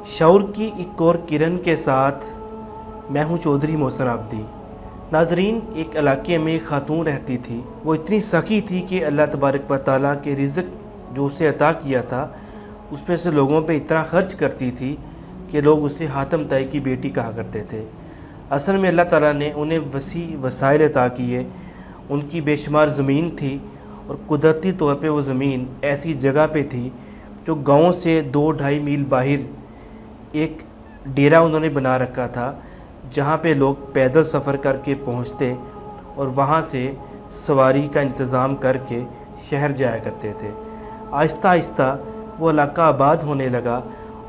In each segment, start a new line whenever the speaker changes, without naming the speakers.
شعور کی ایک اور کرن کے ساتھ میں ہوں چودھری محسن عابدی۔ ناظرین، ایک علاقے میں ایک خاتون رہتی تھی۔ وہ اتنی سخی تھی کہ اللہ تبارک و تعالیٰ کے رزق جو اسے عطا کیا تھا اس میں سے لوگوں پہ اتنا خرچ کرتی تھی کہ لوگ اسے حاتم طائی کی بیٹی کہا کرتے تھے۔ اصل میں اللہ تعالیٰ نے انہیں وسیع وسائل عطا کیے۔ ان کی بے شمار زمین تھی اور قدرتی طور پہ وہ زمین ایسی جگہ پہ تھی جو گاؤں سے 2-2.5 میل باہر ایک ڈیرا انہوں نے بنا رکھا تھا، جہاں پہ لوگ پیدل سفر کر کے پہنچتے اور وہاں سے سواری کا انتظام کر کے شہر جایا کرتے تھے۔ آہستہ آہستہ وہ علاقہ آباد ہونے لگا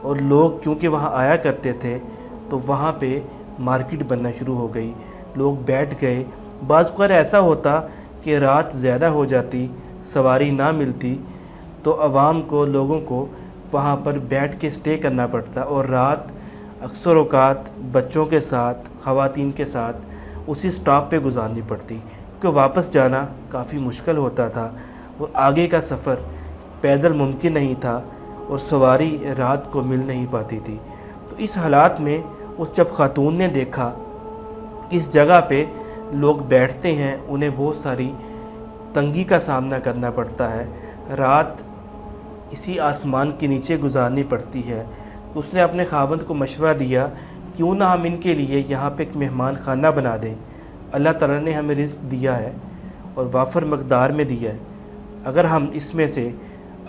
اور لوگ کیونکہ وہاں آیا کرتے تھے تو وہاں پہ مارکیٹ بننا شروع ہو گئی۔ لوگ بیٹھ گئے۔ بعض اوقات ایسا ہوتا کہ رات زیادہ ہو جاتی، سواری نہ ملتی تو عوام کو، لوگوں کو وہاں پر بیٹھ کے سٹے کرنا پڑتا اور رات اکثر اوقات بچوں کے ساتھ، خواتین کے ساتھ اسی سٹاپ پہ گزارنی پڑتی، کیونکہ واپس جانا کافی مشکل ہوتا تھا اور آگے کا سفر پیدل ممکن نہیں تھا اور سواری رات کو مل نہیں پاتی تھی۔ تو اس حالات میں جب خاتون نے دیکھا کہ اس جگہ پہ لوگ بیٹھتے ہیں، انہیں بہت ساری تنگی کا سامنا کرنا پڑتا ہے، رات اسی آسمان کے نیچے گزارنی پڑتی ہے، اس نے اپنے خاوند کو مشورہ دیا کیوں نہ ہم ان کے لیے یہاں پہ ایک مہمان خانہ بنا دیں۔ اللہ تعالیٰ نے ہمیں رزق دیا ہے اور وافر مقدار میں دیا ہے، اگر ہم اس میں سے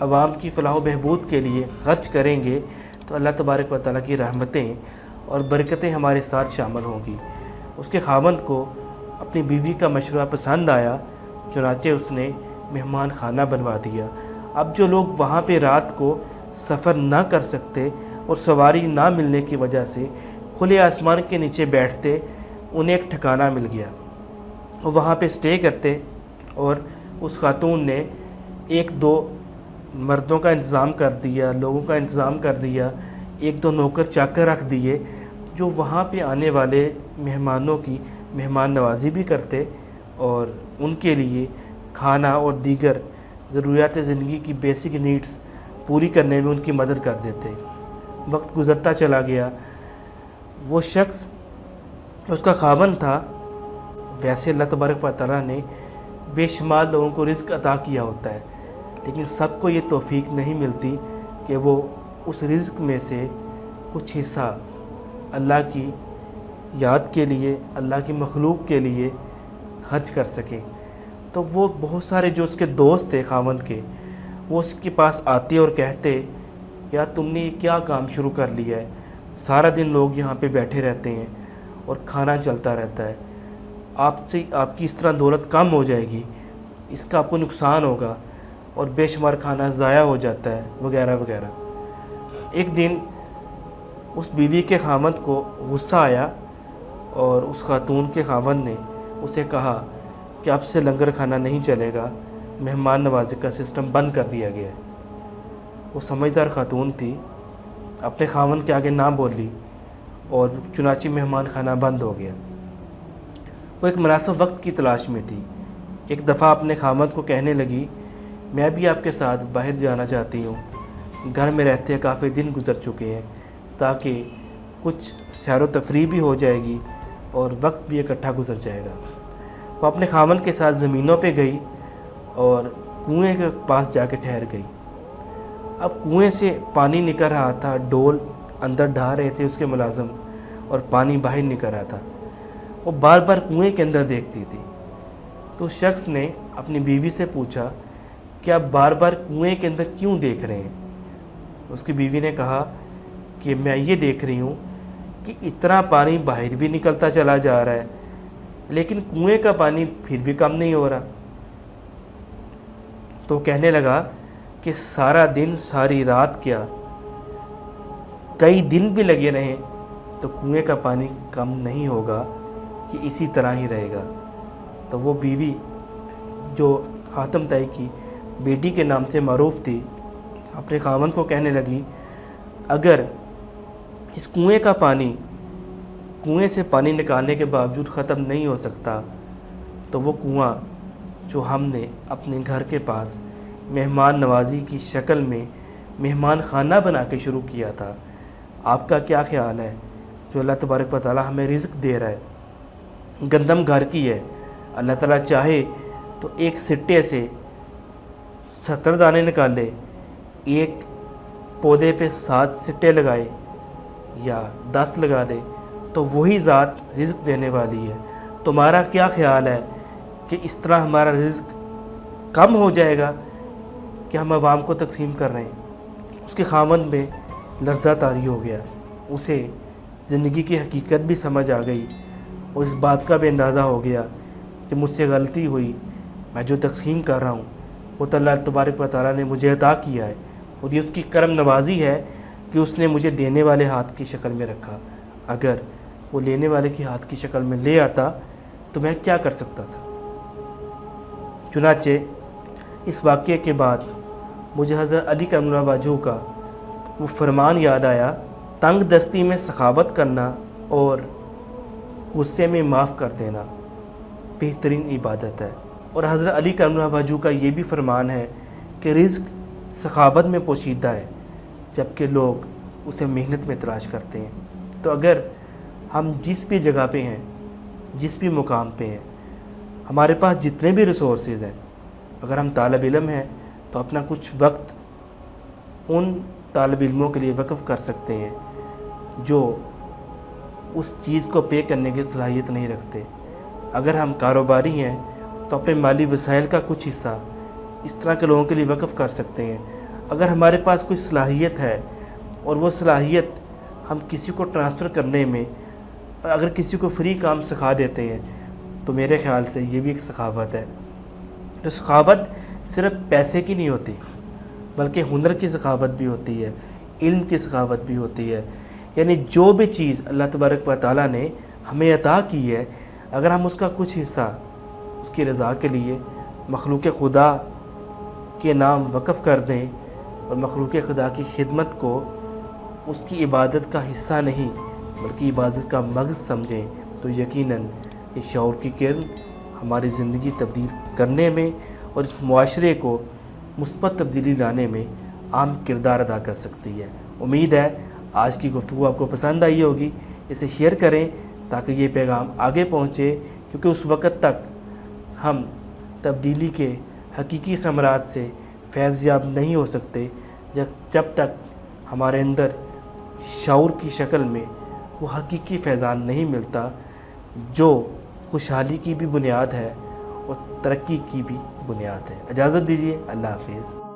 عوام کی فلاح و بہبود کے لیے خرچ کریں گے تو اللہ تبارک و تعالیٰ کی رحمتیں اور برکتیں ہمارے ساتھ شامل ہوں گی۔ اس کے خاوند کو اپنی بیوی کا مشورہ پسند آیا، چنانچہ اس نے مہمان خانہ بنوا دیا۔ اب جو لوگ وہاں پہ رات کو سفر نہ کر سکتے اور سواری نہ ملنے کی وجہ سے کھلے آسمان کے نیچے بیٹھتے، انہیں ایک ٹھکانہ مل گیا، وہ وہاں پہ سٹے کرتے اور اس خاتون نے 1-2 مردوں کا انتظام کر دیا، لوگوں کا انتظام کر دیا، 1-2 نوکر چاکر رکھ دیے جو وہاں پہ آنے والے مہمانوں کی مہمان نوازی بھی کرتے اور ان کے لیے کھانا اور دیگر ضروریات زندگی کی بیسک نیڈز پوری کرنے میں ان کی مدد کر دیتے۔ وقت گزرتا چلا گیا، وہ شخص اس کا خاوند تھا، ویسے اللہ تبارک و تعالیٰ نے بے شمار لوگوں کو رزق عطا کیا ہوتا ہے، لیکن سب کو یہ توفیق نہیں ملتی کہ وہ اس رزق میں سے کچھ حصہ اللہ کی یاد کے لیے، اللہ کی مخلوق کے لیے خرچ کر سکیں۔ تو وہ بہت سارے جو اس کے دوست تھے خاوند کے، وہ اس کے پاس آتے اور کہتے یار تم نے یہ کیا کام شروع کر لیا ہے، سارا دن لوگ یہاں پہ بیٹھے رہتے ہیں اور کھانا چلتا رہتا ہے، آپ کی اس طرح دولت کم ہو جائے گی، اس کا آپ کو نقصان ہوگا اور بے شمار کھانا ضائع ہو جاتا ہے وغیرہ وغیرہ۔ ایک دن اس بیوی کے خاوند کو غصہ آیا اور اس خاتون کے خاوند نے اسے کہا کہ اب سے لنگر کھانا نہیں چلے گا، مہمان نوازی کا سسٹم بند کر دیا گیا ہے۔ وہ سمجھدار خاتون تھی، اپنے خاوند کے آگے نہ بولی اور چنانچہ مہمان خانہ بند ہو گیا۔ وہ ایک مناسب وقت کی تلاش میں تھی، ایک دفعہ اپنے خاوند کو کہنے لگی میں بھی آپ کے ساتھ باہر جانا چاہتی ہوں، گھر میں رہتے کافی دن گزر چکے ہیں، تاکہ کچھ سیر و تفریح بھی ہو جائے گی اور وقت بھی اکٹھا گزر جائے گا۔ وہ اپنے خاوند کے ساتھ زمینوں پہ گئی اور کنویں کے پاس جا کے ٹھہر گئی۔ اب کنویں سے پانی نکل رہا تھا، ڈول اندر ڈھا رہے تھے اس کے ملازم اور پانی باہر نکل رہا تھا۔ وہ بار بار کنویں کے اندر دیکھتی تھی، تو اس شخص نے اپنی بیوی سے پوچھا کہ آپ بار بار کنویں کے اندر کیوں دیکھ رہے ہیں؟ اس کی بیوی نے کہا کہ میں یہ دیکھ رہی ہوں کہ اتنا پانی باہر بھی نکلتا چلا جا رہا ہے لیکن کنویں کا پانی پھر بھی کم نہیں ہو رہا۔ تو کہنے لگا کہ سارا دن ساری رات کیا، کئی دن بھی لگے رہیں تو کنویں کا پانی کم نہیں ہوگا، یہ اسی طرح ہی رہے گا۔ تو وہ بیوی جو حاتم طائی کی بیٹی کے نام سے معروف تھی، اپنے خاوند کو کہنے لگی اگر اس کنویں سے پانی نکالنے کے باوجود ختم نہیں ہو سکتا تو وہ کنواں جو ہم نے اپنے گھر کے پاس مہمان نوازی کی شکل میں مہمان خانہ بنا کے شروع کیا تھا، آپ کا کیا خیال ہے؟ جو اللہ تبارک و تعالیٰ ہمیں رزق دے رہا ہے، گندم گھر کی ہے، اللہ تعالیٰ چاہے تو ایک سٹے سے 70 دانے نکالے، ایک پودے پہ 7 سٹے لگائے یا 10 لگا دے تو وہی ذات رزق دینے والی ہے۔ تمہارا کیا خیال ہے کہ اس طرح ہمارا رزق کم ہو جائے گا کہ ہم عوام کو تقسیم کر رہے ہیں؟ اس کے خاوند میں لرزہ طاری ہو گیا، اسے زندگی کی حقیقت بھی سمجھ آ گئی اور اس بات کا بھی اندازہ ہو گیا کہ مجھ سے غلطی ہوئی، میں جو تقسیم کر رہا ہوں وہ تو اللہ تبارک و تعالیٰ نے مجھے عطا کیا ہے اور یہ اس کی کرم نوازی ہے کہ اس نے مجھے دینے والے ہاتھ کی شکل میں رکھا۔ اگر وہ لینے والے کی ہاتھ کی شکل میں لے آتا تو میں کیا کر سکتا تھا؟ چنانچہ اس واقعے کے بعد مجھے حضرت علی کرم اللہ وجہہ کا وہ فرمان یاد آیا، تنگ دستی میں سخاوت کرنا اور غصے میں معاف کر دینا بہترین عبادت ہے۔ اور حضرت علی کرم اللہ وجہہ کا یہ بھی فرمان ہے کہ رزق سخاوت میں پوشیدہ ہے جبکہ لوگ اسے محنت میں تلاش کرتے ہیں۔ تو اگر ہم جس بھی جگہ پہ ہیں، جس بھی مقام پہ ہیں، ہمارے پاس جتنے بھی ریسورسز ہیں، اگر ہم طالب علم ہیں تو اپنا کچھ وقت ان طالب علموں کے لیے وقف کر سکتے ہیں جو اس چیز کو پے کرنے کی صلاحیت نہیں رکھتے۔ اگر ہم کاروباری ہیں تو اپنے مالی وسائل کا کچھ حصہ اس طرح کے لوگوں کے لیے وقف کر سکتے ہیں۔ اگر ہمارے پاس کوئی صلاحیت ہے اور وہ صلاحیت ہم کسی کو ٹرانسفر کرنے میں، اگر کسی کو فری کام سکھا دیتے ہیں تو میرے خیال سے یہ بھی ایک سخاوت ہے۔ تو سخاوت صرف پیسے کی نہیں ہوتی بلکہ ہنر کی سخاوت بھی ہوتی ہے، علم کی سخاوت بھی ہوتی ہے۔ یعنی جو بھی چیز اللہ تبارک و تعالیٰ نے ہمیں عطا کی ہے، اگر ہم اس کا کچھ حصہ اس کی رضا کے لیے مخلوق خدا کے نام وقف کر دیں اور مخلوق خدا کی خدمت کو اس کی عبادت کا حصہ نہیں بلکہ عبادت کا مغز سمجھیں تو یقیناً یہ شعور کی کرن ہماری زندگی تبدیل کرنے میں اور اس معاشرے کو مثبت تبدیلی لانے میں اہم کردار ادا کر سکتی ہے۔ امید ہے آج کی گفتگو آپ کو پسند آئی ہوگی، اسے شیئر کریں تاکہ یہ پیغام آگے پہنچے، کیونکہ اس وقت تک ہم تبدیلی کے حقیقی ثمرات سے فیض یاب نہیں ہو سکتے جب تک ہمارے اندر شعور کی شکل میں وہ حقیقی فیضان نہیں ملتا جو خوشحالی کی بھی بنیاد ہے اور ترقی کی بھی بنیاد ہے۔ اجازت دیجیے، اللہ حافظ۔